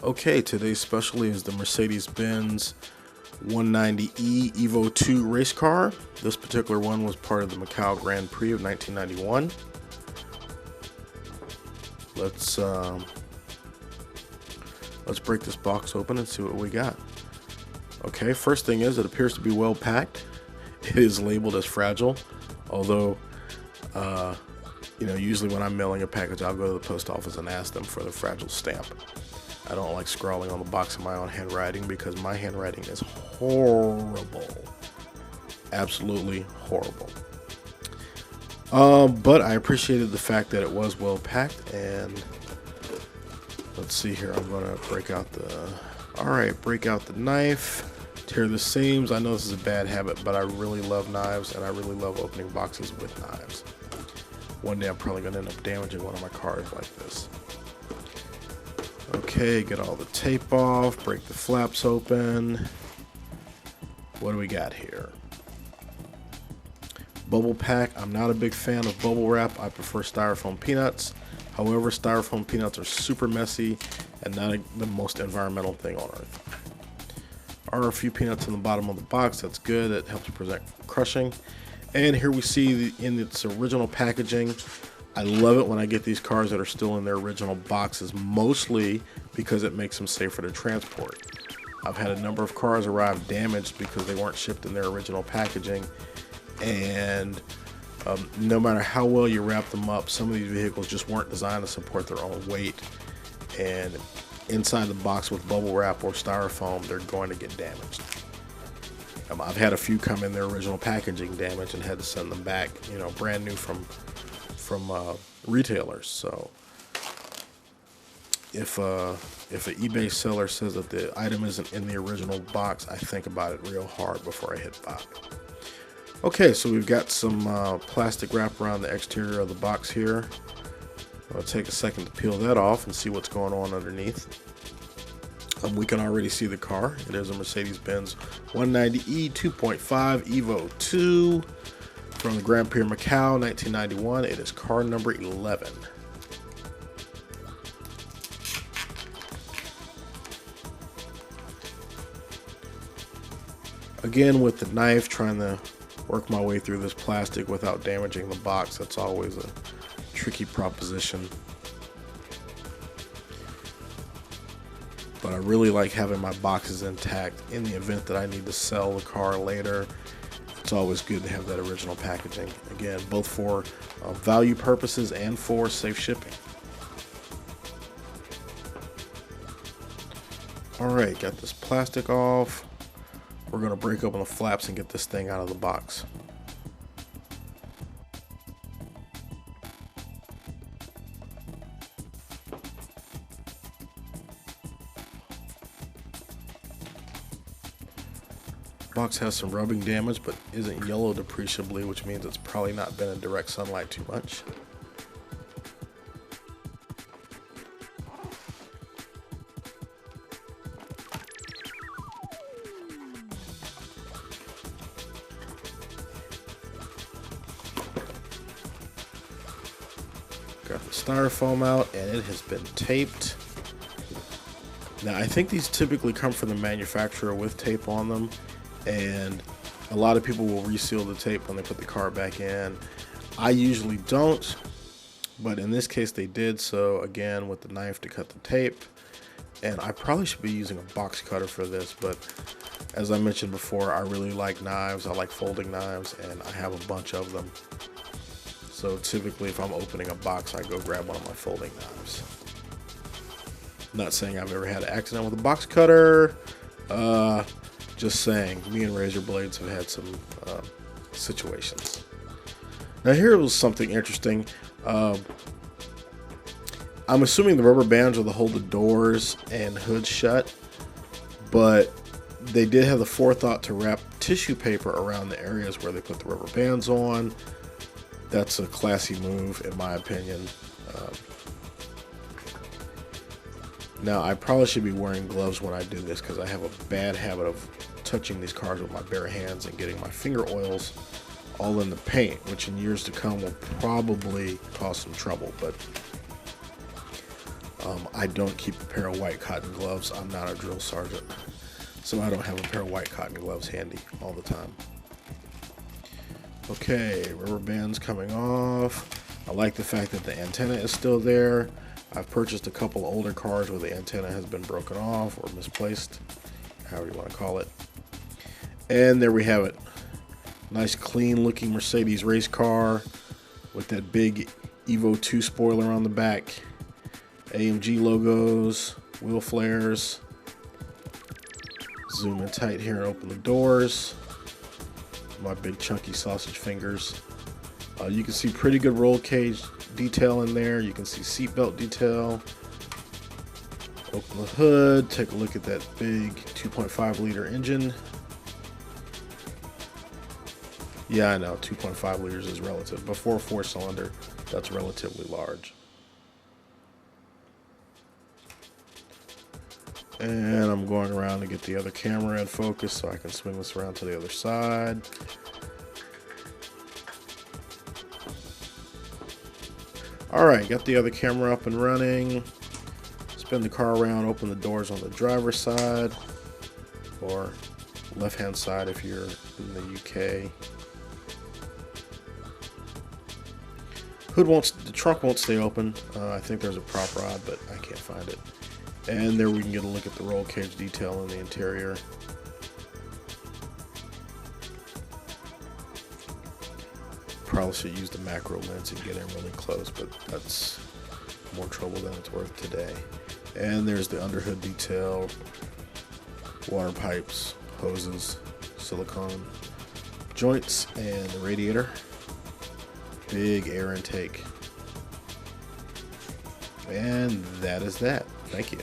Okay, today's specialty is the Mercedes Benz 190E Evo 2 race car. This particular one was part of the Macau Grand Prix of 1991. Let's break this box open and see what we got. Okay, first thing is it appears to be well packed. It is labeled as fragile, although usually when I'm mailing a package, I'll go to the post office and ask them for the fragile stamp. I don't like scrawling on the box in my own handwriting because my handwriting is horrible. Absolutely horrible. But I appreciated the fact that it was well packed, and let's see here. I'm gonna break out the knife, tear the seams. I know this is a bad habit, but I really love knives, and I really love opening boxes with knives. One day I'm probably gonna end up damaging one of my cars like this. Okay, get all the tape off, break the flaps open. What do we got here? Bubble pack. I'm not a big fan of bubble wrap. I prefer styrofoam peanuts. However, styrofoam peanuts are super messy and not the most environmental thing on earth. There are a few peanuts in the bottom of the box. That's good. It helps prevent crushing. And here we see in its original packaging. I love it when I get these cars that are still in their original boxes, mostly because it makes them safer to transport. I've had a number of cars arrive damaged because they weren't shipped in their original packaging, and no matter how well you wrap them up, some of these vehicles just weren't designed to support their own weight, and inside the box with bubble wrap or styrofoam, they're going to get damaged. I've had a few come in their original packaging damaged and had to send them back, brand new from retailers. So if an eBay seller says that the item isn't in the original box, I think about it real hard before I hit buy. Okay, so we've got some plastic wrap around the exterior of the box here. I'll take a second to peel that off and see what's going on underneath. We can already see the car. It is a Mercedes Benz 190E 2.5 Evo 2 from the Grand Prix Macau 1991. It is car number 11. Again, with the knife, trying to work my way through this plastic without damaging the box. That's always a tricky proposition. But I really like having my boxes intact in the event that I need to sell the car later. It's always good to have that original packaging. Again, both for value purposes and for safe shipping. Alright, got this plastic off. We're going to break open the flaps and get this thing out of the box. Box has some rubbing damage, but isn't yellowed appreciably, which means it's probably not been in direct sunlight too much. Got the styrofoam out, and it has been taped. Now, I think these typically come from the manufacturer with tape on them, and a lot of people will reseal the tape when they put the car back in. I usually don't, but in this case they did, so again with the knife to cut the tape. And I probably should be using a box cutter for this, but as I mentioned before, I really like knives. I like folding knives, and I have a bunch of them. So typically if I'm opening a box, I go grab one of my folding knives. Not saying I've ever had an accident with a box cutter. Just saying, me and razor blades have had some situations. Now here was something interesting. I'm assuming the rubber bands are to hold the doors and hood shut, but they did have the forethought to wrap tissue paper around the areas where they put the rubber bands on. That's a classy move in my opinion. Now I probably should be wearing gloves when I do this because I have a bad habit of touching these cars with my bare hands and getting my finger oils all in the paint, which in years to come will probably cause some trouble. But I don't keep a pair of white cotton gloves. I'm not a drill sergeant, so I don't have a pair of white cotton gloves handy all the time. Okay, rubber bands coming off. I like the fact that the antenna is still there. I've purchased a couple older cars where the antenna has been broken off or misplaced, however you want to call it. And there we have it. Nice clean looking Mercedes race car with that big Evo 2 spoiler on the back. AMG logos, wheel flares. Zoom in tight here and open the doors. My big chunky sausage fingers. You can see pretty good roll cage detail in there. You can see seatbelt detail. Open the hood, take a look at that big 2.5 liter engine. Yeah, I know, 2.5 liters is relative. Before 4-cylinder, that's relatively large. And I'm going around to get the other camera in focus so I can swing this around to the other side. Alright, got the other camera up and running. Spin the car around, open the doors on the driver's side, or left-hand side if you're in the UK. The trunk won't stay open. I think there's a prop rod, but I can't find it. And there we can get a look at the roll cage detail in the interior. Probably should use the macro lens and get in really close, but that's more trouble than it's worth today. And there's the underhood detail, water pipes, hoses, silicone joints, and the radiator. Big air intake. And that is that. Thank you.